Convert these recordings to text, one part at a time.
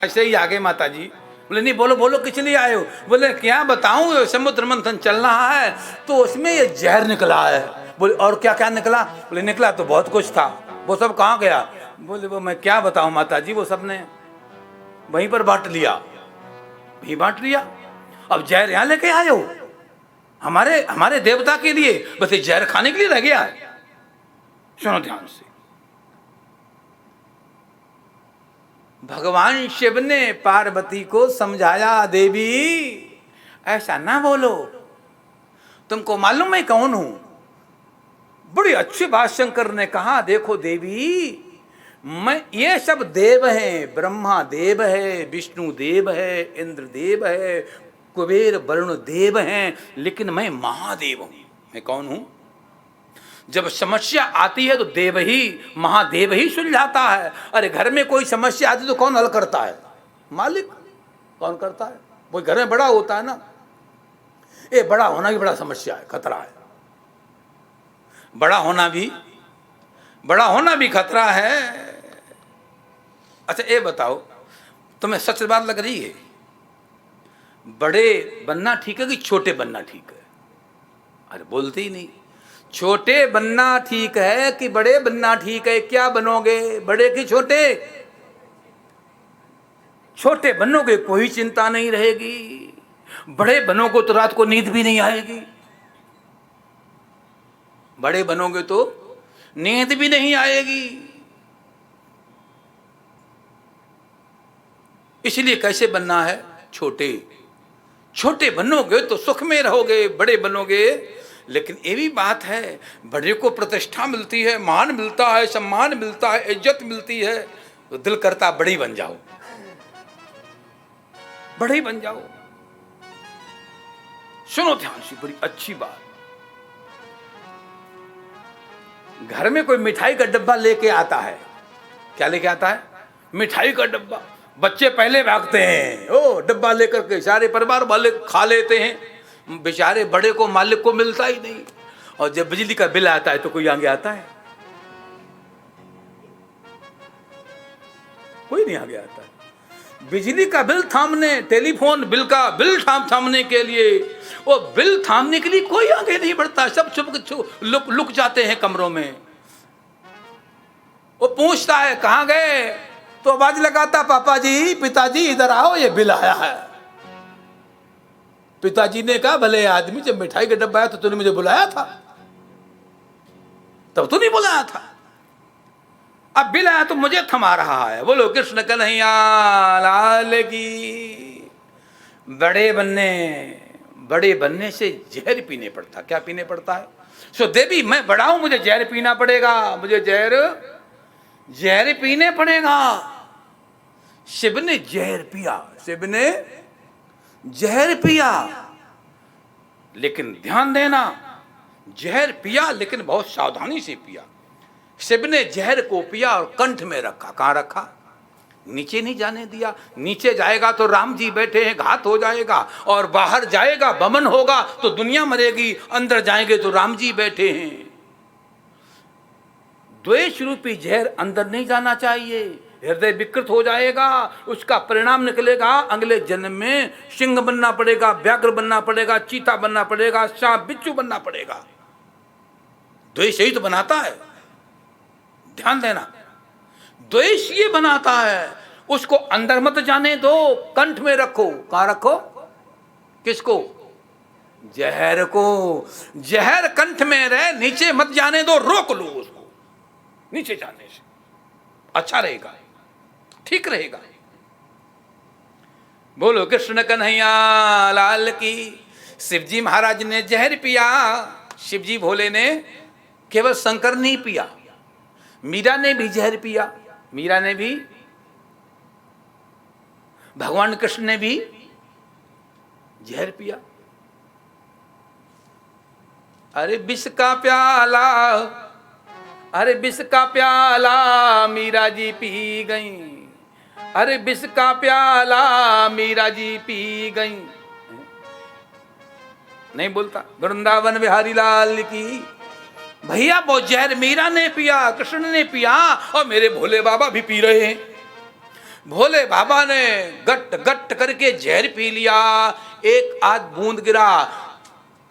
ऐसे ही आगे माता जी बोले नहीं बोलो बोलो किस लिए आए हो। बोले क्या बताऊं समुद्र मंथन चल रहा है तो उसमें ये जहर निकला है। बोले और क्या क्या निकला। बोले निकला तो बहुत कुछ था वो सब कहाँ गया। बोले वो मैं क्या बताऊं माता जी वो सब ने वहीं पर बांट लिया वहीं बांट लिया। अब जहर यहाँ लेके आए हो हमारे हमारे देवता के लिए बस ये जहर खाने के लिए रह गया है। सुनो ध्यान से भगवान शिव ने पार्वती को समझाया देवी ऐसा ना बोलो तुमको मालूम मैं कौन हूं। बड़ी अच्छी बात शंकर ने कहा देखो देवी मैं ये सब देव हैं ब्रह्मा देव है विष्णु देव है इंद्र देव है कुबेर वरुण देव हैं लेकिन मैं महादेव हूं। मैं कौन हूं। जब समस्या आती है तो देव ही महादेव ही सुलझाता है। अरे घर में कोई समस्या आती तो कौन हल करता है मालिक कौन करता है। वो घर में बड़ा होता है ना ये बड़ा होना भी बड़ा समस्या है खतरा है। बड़ा होना भी खतरा है। अच्छा ये बताओ तुम्हें सच बात लग रही है बड़े बनना ठीक है कि छोटे बनना ठीक है। अरे बोलते ही नहीं। छोटे बनना ठीक है कि बड़े बनना ठीक है। क्या बनोगे बड़े कि छोटे। छोटे बनोगे कोई चिंता नहीं रहेगी बड़े बनोगे तो रात को नींद भी नहीं आएगी। बड़े बनोगे तो नींद भी नहीं आएगी। इसलिए कैसे बनना है छोटे। छोटे बनोगे तो सुख में रहोगे बड़े बनोगे। लेकिन ये भी बात है बड़े को प्रतिष्ठा मिलती है मान मिलता है सम्मान मिलता है इज्जत मिलती है तो दिल करता बड़ी बन जाओ बड़े बन जाओ। सुनो ध्यान से बड़ी अच्छी बात। घर में कोई मिठाई का डब्बा लेके आता है। क्या लेके आता है मिठाई का डब्बा। बच्चे पहले भागते हैं ओ डब्बा लेकर के सारे परिवार वाले खा लेते हैं। बेचारे बड़े को मालिक को मिलता ही नहीं। और जब बिजली का बिल आता है तो कोई आगे आता है कोई नहीं आगे आता है। बिजली का बिल थामने टेलीफोन बिल का बिल थामने के लिए वो बिल थामने के लिए कोई आगे नहीं बढ़ता। सब चुप लुक जाते हैं कमरों में। वो पूछता है कहां गए तो आवाज लगाता पापा जी पिताजी इधर आओ ये बिल आया है। पिताजी ने कहा भले आदमी जब मिठाई का डब्बा आया तो तूने मुझे बुलाया था तब तू नहीं बुलाया था। अब बिल आया तो मुझे थमा रहा है। बोलो कृष्ण कन्हैया लाल की। बड़े बनने से जहर पीने पड़ता। क्या पीने पड़ता है। सो देवी मैं बड़ा हूं मुझे जहर पीना पड़ेगा मुझे जहर पीने पड़ेगा। शिव ने जहर पिया लेकिन ध्यान देना जहर पिया लेकिन बहुत सावधानी से पिया। शिव ने जहर को पिया और कंठ में रखा। कहां रखा नीचे नहीं जाने दिया। नीचे जाएगा तो राम जी बैठे हैं घात हो जाएगा और बाहर जाएगा बमन होगा तो दुनिया मरेगी। अंदर जाएंगे तो राम जी बैठे हैं। द्वेष रूपी जहर अंदर नहीं जाना चाहिए। हृदय विकृत हो जाएगा उसका परिणाम निकलेगा अगले जन्म में सिंह बनना पड़ेगा व्याघ्र बनना पड़ेगा चीता बनना पड़ेगा सांप बिच्छू बनना पड़ेगा। द्वेष यही तो बनाता है। ध्यान देना द्वेष ये बनाता है। उसको अंदर मत जाने दो कंठ में रखो। कहां रखो किसको जहर को। जहर कंठ में रहे नीचे मत जाने दो रोक लो उसको। नीचे जाने से अच्छा रहेगा ठीक रहेगा। बोलो कृष्ण कन्हैया लाल की। शिवजी महाराज ने जहर पिया। शिवजी भोले ने केवल शंकर नहीं पिया मीरा ने भी जहर पिया। मीरा ने भी भगवान कृष्ण ने भी जहर पिया। अरे विष का प्याला मीरा जी पी गई। अरे विष का प्याला मीरा जी पी गई। नहीं बोलता वृंदावन बिहारी लाल की। भैया वो जहर मीरा ने पिया कृष्ण ने पिया और मेरे भोले बाबा भी पी रहे हैं। भोले बाबा ने गट गट करके जहर पी लिया, एक आध बूंद गिरा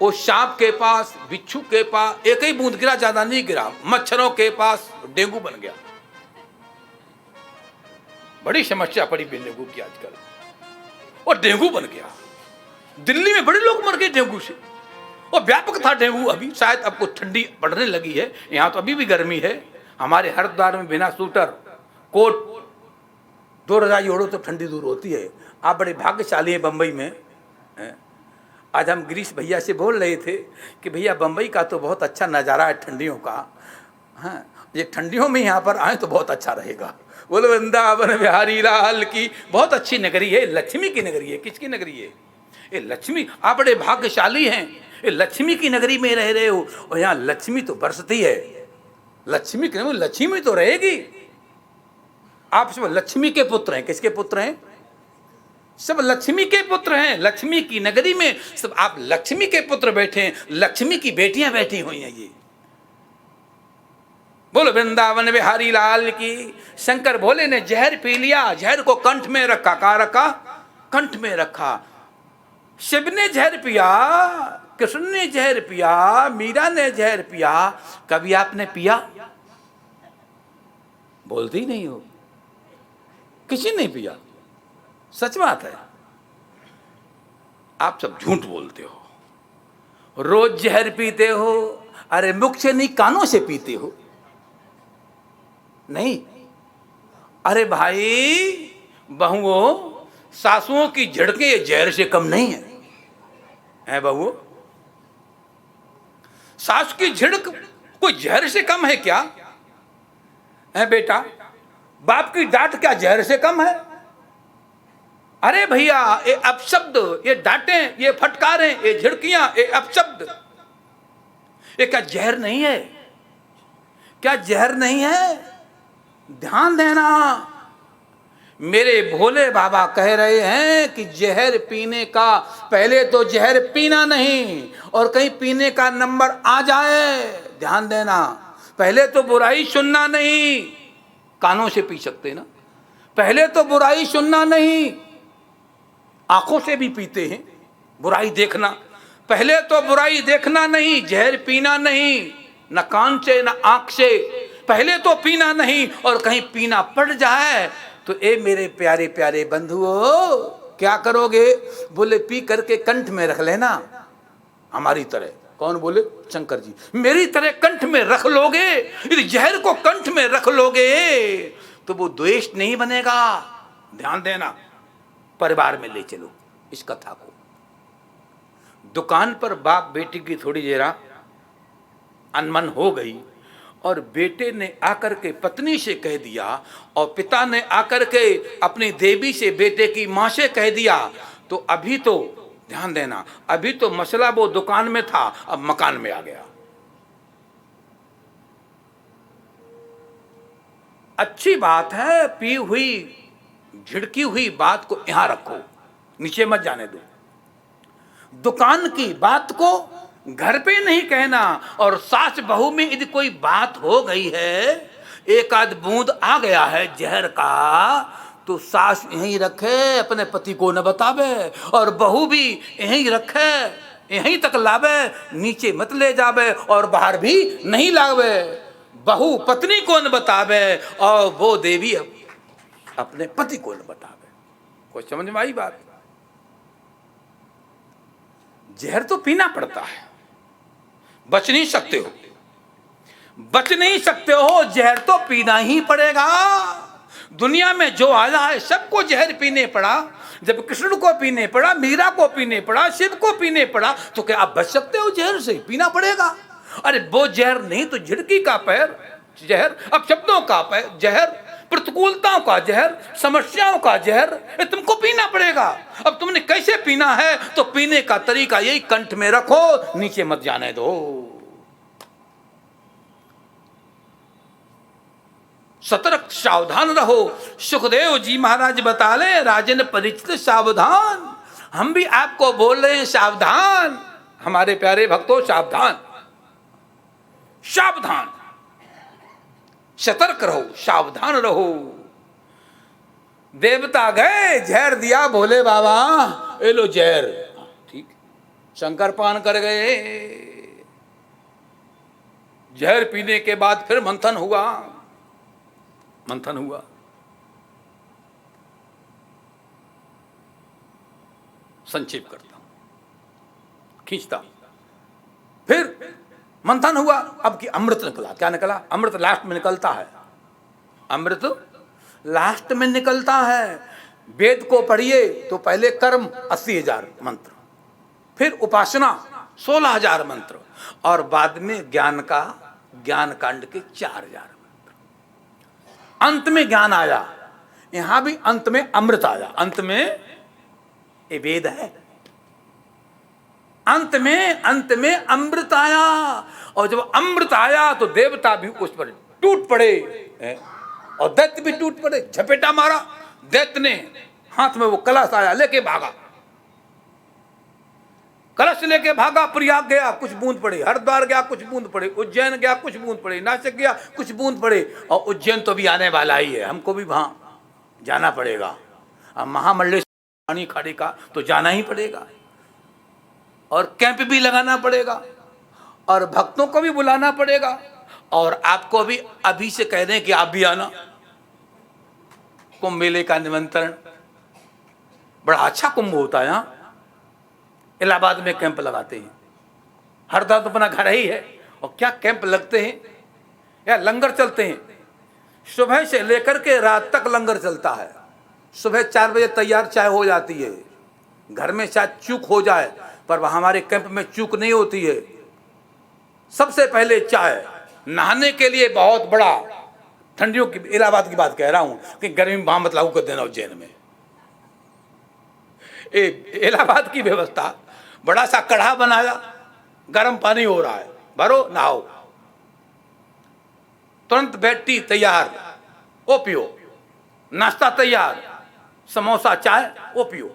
वो सांप के पास, बिच्छू के पास, एक ही बूंद गिरा, ज्यादा नहीं गिरा, मच्छरों के पास डेंगू बन गया। बड़ी समस्या पड़ी डेंगू की आजकल, और डेंगू बन गया। दिल्ली में बड़े लोग मर गए डेंगू से, और व्यापक था डेंगू। अभी शायद अब कुछ ठंडी पड़ने लगी है, यहाँ तो अभी भी गर्मी है। हमारे हरिद्वार में बिना स्वेटर कोट 2 रजाई ओढ़ो तो ठंडी दूर होती है। आप बड़े भाग्यशाली हैं बम्बई में। आज हम गिरीश भैया से बोल रहे थे कि भैया बम्बई का तो बहुत अच्छा नज़ारा है ठंडियों का। हाँ, ये ठंडियों में यहाँ पर आए तो बहुत अच्छा रहेगा। बोलो वृंदावन बिहारी लाल की। बहुत अच्छी नगरी है, लक्ष्मी की नगरी है। किसकी नगरी है ये? लक्ष्मी। आप बड़े भाग्यशाली हैं, ये लक्ष्मी की नगरी में रह रहे हो, और यहाँ लक्ष्मी तो बरसती है। लक्ष्मी की नगरी, लक्ष्मी तो रहेगी। आप सब लक्ष्मी के पुत्र हैं। किसके पुत्र हैं? सब लक्ष्मी के पुत्र हैं। लक्ष्मी की नगरी में सब आप लक्ष्मी के पुत्र बैठे हैं, लक्ष्मी की बेटियां बैठी हुई हैं। ये बोलो वृंदावन बिहारी लाल की। शंकर भोले ने जहर पी लिया, जहर को कंठ में रखा। कहाँ रखा? कंठ में रखा। शिव ने जहर पिया, कृष्ण ने जहर पिया, मीरा ने जहर पिया। कभी आपने पिया? बोलते ही नहीं हो, किसी ने पिया। सच बात है, आप सब झूठ बोलते हो। रोज जहर पीते हो। अरे मुख से नहीं, कानों से पीते हो। नहीं, अरे भाई बहुओं, सासुओं की झड़कें ये जहर से कम नहीं है बहुओं? सास की झिड़क कोई जहर से कम है क्या? है बेटा, बाप की डांट क्या जहर से कम है? अरे भैया, ये अपशब्द, ये डांटें, ये फटकारें, ये झिड़कियां, ये अपशब्द, ये क्या जहर नहीं है? क्या जहर नहीं है? ध्यान देना, मेरे भोले बाबा कह रहे हैं कि जहर पीने का पहले तो जहर पीना नहीं, और कहीं पीने का नंबर आ जाए, ध्यान देना, पहले तो बुराई सुनना नहीं। कानों से पी सकते ना, पहले तो बुराई सुनना नहीं। आंखों से भी पीते हैं, बुराई देखना। पहले तो बुराई देखना नहीं, जहर पीना नहीं, न कान से न आंख से। पहले तो पीना नहीं, और कहीं पीना पड़ जाए तो ए मेरे प्यारे प्यारे बंधुओं, क्या करोगे? बोले पी करके कंठ में रख लेना, हमारी तरह। कौन बोले? शंकर जी। मेरी तरह कंठ में रख लोगे, यदि जहर को कंठ में रख लोगे तो वो द्वेष नहीं बनेगा। ध्यान देना, परिवार में ले चलो इस कथा को। दुकान पर बाप बेटी की थोड़ी जरा अनमन हो गई, और बेटे ने आकर के पत्नी से कह दिया, और पिता ने आकर के अपनी देवी से, बेटे की मां से कह दिया। तो अभी तो ध्यान देना, अभी तो मसला वो दुकान में था, अब मकान में आ गया। अच्छी बात है, पी हुई झिड़की हुई बात को यहां रखो, नीचे मत जाने दो। दुकान की बात को घर पे नहीं कहना। और सास बहू में यदि कोई बात हो गई है, एक आध बूंद आ गया है जहर का, तो सास यहीं रखे, अपने पति को न बतावे, और बहू भी यहीं रखे, यहीं तक लावे, नीचे मत ले जावे, और बाहर भी नहीं लावे। बहू पत्नी को न बतावे, और वो देवी अपने पति को न बतावे। कोई समझ में आई बात? जहर तो पीना पड़ता है, बच नहीं सकते हो, बच नहीं सकते हो, जहर तो पीना ही पड़ेगा। दुनिया में जो आया है सबको जहर पीने पड़ा। जब कृष्ण को पीने पड़ा, मीरा को पीने पड़ा, शिव को पीने पड़ा, तो क्या आप बच सकते हो जहर से? पीना पड़ेगा। अरे वो जहर नहीं तो झिड़की का पैर जहर, अब शब्दों का पैर जहर, प्रतिकूलताओं का जहर, समस्याओं का जहर, ये तुमको पीना पड़ेगा। अब तुमने कैसे पीना है? तो पीने का तरीका यही, कंठ में रखो, नीचे मत जाने दो। सतर्क सावधान रहो। सुखदेव जी महाराज बता ले, राजन परिचित सावधान। हम भी आपको बोल रहे हैं सावधान, हमारे प्यारे भक्तों सावधान, सावधान, सतर्क रहो, सावधान रहो। देवता गए, जहर दिया, बोले बाबा ये लो जहर। ठीक, शंकर पान कर गए। जहर पीने के बाद फिर मंथन हुआ, मंथन हुआ। संक्षेप करता हूं, खींचता हूं। फिर मंथन हुआ, अब कि अमृत निकला। क्या निकला? अमृत लास्ट में निकलता है, अमृत लास्ट में निकलता है। वेद को पढ़िए तो पहले कर्म 80,000 मंत्र, फिर उपासना 16,000 मंत्र, और बाद में ज्ञान का, ज्ञान कांड के 4,000 मंत्र। अंत में ज्ञान आया, यहां भी अंत में अमृत आया। अंत में ये वेद है, अंत में अमृत आया। और जब अमृत आया तो देवता भी उस पर टूट पड़े और दैत्य भी टूट पड़े। झपेटा मारा, दैत्य ने हाथ में वो कलश आया, लेके भागा। कलश लेके भागा, प्रयाग गया, कुछ बूंद पड़े। हरिद्वार गया, कुछ बूंद पड़े। उज्जैन गया, कुछ बूंद पड़े। नासिक गया, कुछ बूंद पड़े। और उज्जैन तो भी आने वाला ही है, हमको भी वहां जाना पड़ेगा। अब महामंडलेश्वर खाड़ी का तो जाना ही पड़ेगा, और कैंप भी लगाना पड़ेगा, और भक्तों को भी बुलाना पड़ेगा, और आपको भी अभी से कह दें कि आप भी आना। कुंभ मेले का निमंत्रण, बड़ा अच्छा कुंभ होता है यहाँ। इलाहाबाद में कैंप लगाते हैं, हरिद्वार तो अपना घर ही है, और क्या कैंप लगते हैं, या लंगर चलते हैं। सुबह से लेकर के रात तक लंगर चलता है। सुबह 4 बजे तैयार चाय हो जाती है। घर में शायद चूक हो जाए, पर हमारे कैंप में चूक नहीं होती है। सबसे पहले चाय, नहाने के लिए बहुत बड़ा, ठंडियों की, इलाहाबाद की बात कह रहा हूं कि गर्मी में वहां मत लागू कर देना उज्जैन में। इलाहाबाद की व्यवस्था, बड़ा सा कढ़ा बनाया, गर्म पानी हो रहा है, भरो नहाओ, तुरंत बैठी तैयार, वो पियो। नाश्ता तैयार, समोसा चाय वो पियो,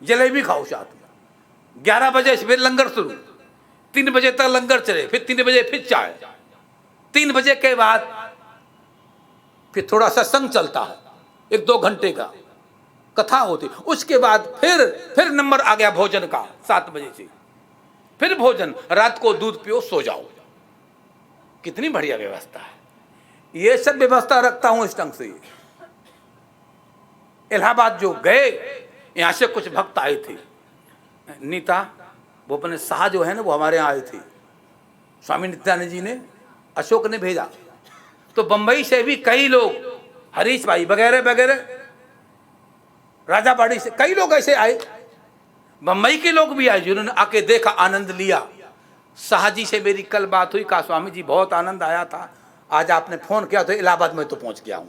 जलेबी खाओ साथ में। 11 बजे से फिर लंगर शुरू, 3 बजे तक लंगर चले, फिर 3 बजे फिर चाय। 3 बजे के बाद फिर थोड़ा सत्संग चलता है, 1-2 घंटे का कथा होती। उसके बाद फिर नंबर आ गया भोजन का, 7 बजे से फिर भोजन। रात को दूध पियो, सो जाओ। कितनी बढ़िया व्यवस्था है। ये सब व्यवस्था रखता हूं इस ढंग से। इलाहाबाद जो गए, यहां से कुछ भक्त आए थे। नीता, वो अपने शाह जो है ना, वो हमारे यहाँ आए थे। स्वामी नित्यानंद जी ने, अशोक ने भेजा। तो बंबई से भी कई लोग, हरीश भाई वगैरह वगैरह, राजाबाड़ी से कई लोग ऐसे आए। बंबई के लोग भी आए जिन्होंने आके देखा, आनंद लिया। शाह जी से मेरी कल बात हुई, कहा स्वामी जी बहुत आनंद आया था, आज आपने फोन किया तो इलाहाबाद में तो पहुंच गया हूं।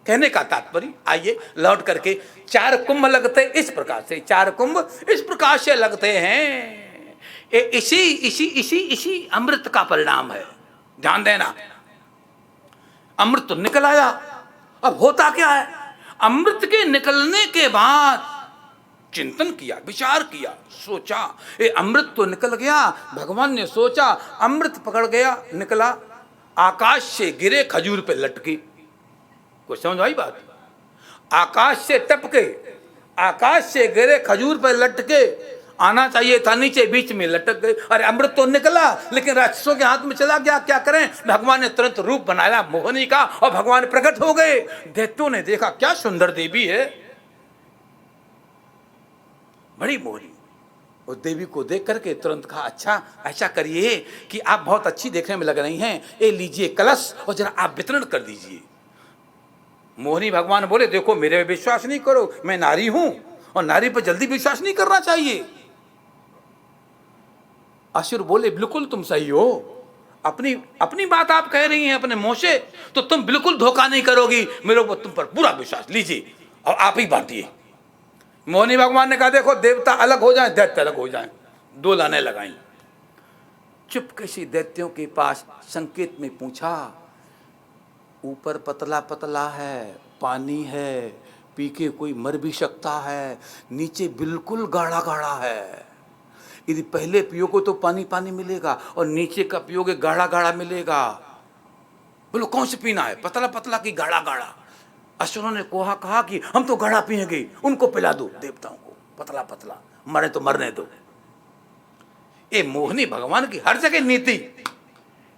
कहने का तात्पर्य, आइए लौट करके, 4 कुंभ लगते इस प्रकार से, 4 कुंभ इस प्रकार से लगते हैं। इसी अमृत का परिणाम है। ध्यान देना, अमृत तो निकल आया। अब होता क्या है, अमृत के निकलने के बाद चिंतन किया, विचार किया, सोचा, ये अमृत तो निकल गया। भगवान ने सोचा, अमृत पकड़ गया, निकला, आकाश से गिरे, खजूर पे लटकी। कुछ समझ आई बात? आकाश से टपके, आकाश से गिरे, खजूर पे लटके, आना चाहिए था नीचे, बीच में लटक गए। अरे अमृत तो निकला, लेकिन राक्षसों के हाथ में चला गया। क्या करें? भगवान ने तुरंत रूप बनाया मोहिनी का, और भगवान प्रकट हो गए। दैत्यों ने देखा, क्या सुंदर देवी है, बड़ी मोहिनी। उस देवी को देख करके तुरंत कहा, अच्छा ऐसा करिए कि आप बहुत अच्छी देखने में लग रही हैं, ये लीजिए कलश, और जरा आप वितरण कर दीजिए। मोहिनी भगवान बोले, देखो मेरे पे विश्वास नहीं करो, मैं नारी हूं, और नारी पर जल्दी विश्वास नहीं करना चाहिए। असुर बोले, बिल्कुल तुम सही हो, अपनी बात आप कह रही हैं अपने मुंह से, तो तुम बिल्कुल धोखा नहीं करोगी, मेरे को तुम पर पूरा विश्वास, लीजिए और आप ही बांटिए। मोहिनी भगवान ने कहा, देखो देवता अलग हो जाए, दैत्य अलग हो जाए। 2 लाने लगाई। चुपके से दैत्यों के पास संकेत में पूछा, ऊपर पतला पतला है, पानी है, पी के कोई मर भी सकता है, नीचे बिल्कुल गाढ़ा गाढ़ा है। यदि पहले पियोगे तो पानी पानी मिलेगा, और नीचे का पियोगे गाढ़ा गाढ़ा मिलेगा। बोलो कौन से पीना है, पतला पतला की गाढ़ा गाढ़ा? असुरों ने कहा कि हम तो घड़ा पिएंगे, उनको पिला दो देवताओं को, पतला पतला, मरे तो मरने दो। ये मोहिनी भगवान की हर जगह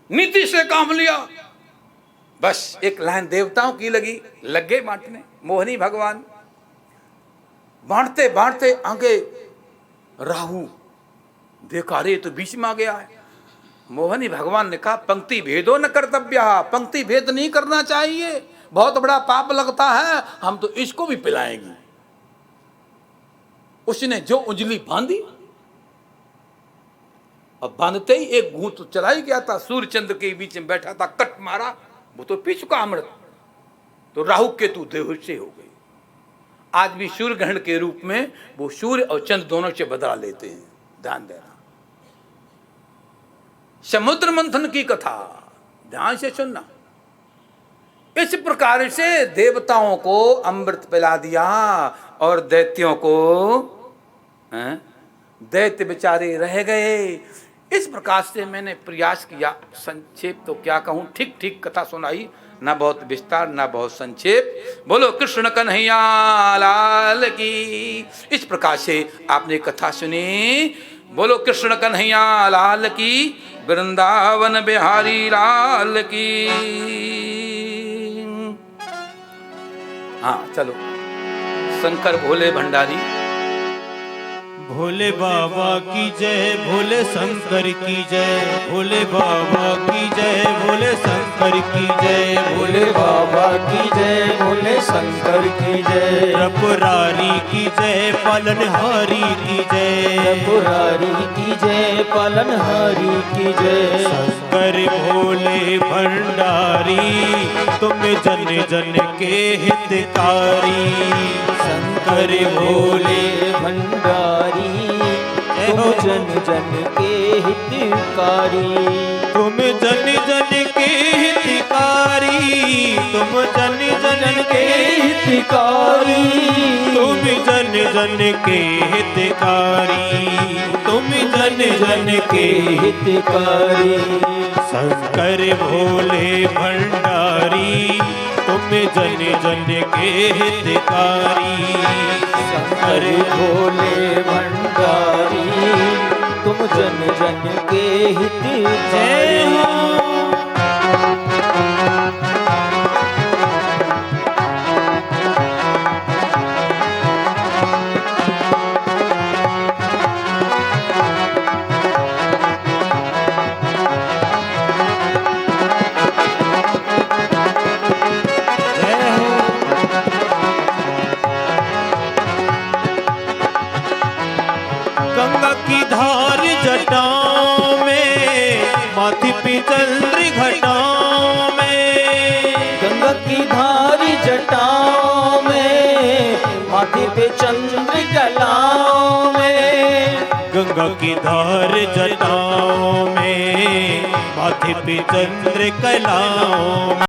नीति से काम लिया। बस एक लाइन देवताओं की लग गए बांटने। मोहिनी भगवान बांटते बांटते आगे राहु देखा, रे तो बीच में आ गया है। मोहिनी भगवान ने कहा पंक्ति भेदो न कर्तव्य, पंक्ति भेद नहीं करना चाहिए, बहुत बड़ा पाप लगता है, हम तो इसको भी पिलाएंगे। उसने जो उंजली बांधी, अब बांधते ही एक घूंट चला ही गया था, सूर्य चंद्र के बीच में बैठा था, कट मारा, वो तो पी चुका अमृत, तो राहु केतु बेहोश हो गए। आज भी सूर्य ग्रहण के रूप में वो सूर्य और चंद्र दोनों से बदला लेते हैं, ध्यान देना। समुद्र मंथन की कथा ध्यान से सुनना। इस प्रकार से देवताओं को अमृत पिला दिया और दैत्यों को, दैत्य बेचारे रह गए। इस प्रकार से मैंने प्रयास किया, संक्षेप तो क्या कहूँ, ठीक ठीक कथा सुनाई, ना बहुत विस्तार ना बहुत संक्षेप। बोलो कृष्ण कन्हैया लाल की। इस प्रकार से आपने कथा सुनी। बोलो कृष्ण कन्हैया लाल की, वृंदावन बिहारी लाल की। हाँ चलो, शंकर भोले भंडारी। भोले बाबा की जय, भोले शंकर की जय, भोले बाबा की जय, भोले शंकर की जय, भोले बाबा की जय, भोले शंकर की जय, त्रिपुरारी की जय, पालनहारी की जय, त्रिपुरारी की जय, पालनहारी की जय। शंकर भोले भंडारी, तुम जन जन के हितकारी। शंकर भोले भंडारी, तुम जन जन के हितकारी। तुम जन जन के हितकारी, तुम जन जन के हितकारी, तुम जन जन के हितकारी, तुम जन जन के हितकारी। शंकर भोले भंडारी, तुम जन जन के हितकारी। शंकर भोले भंडारी, तुम जन जन के हितकारी। गंगा की धार जटाओं में, माथि पे चंद्र घटाओं में। गंगा की धारी जटाओं में, माथे पे चंद्र कलाओं में। गंगा की धार जटाओं में, माथे पे चंद्र कलाओं में।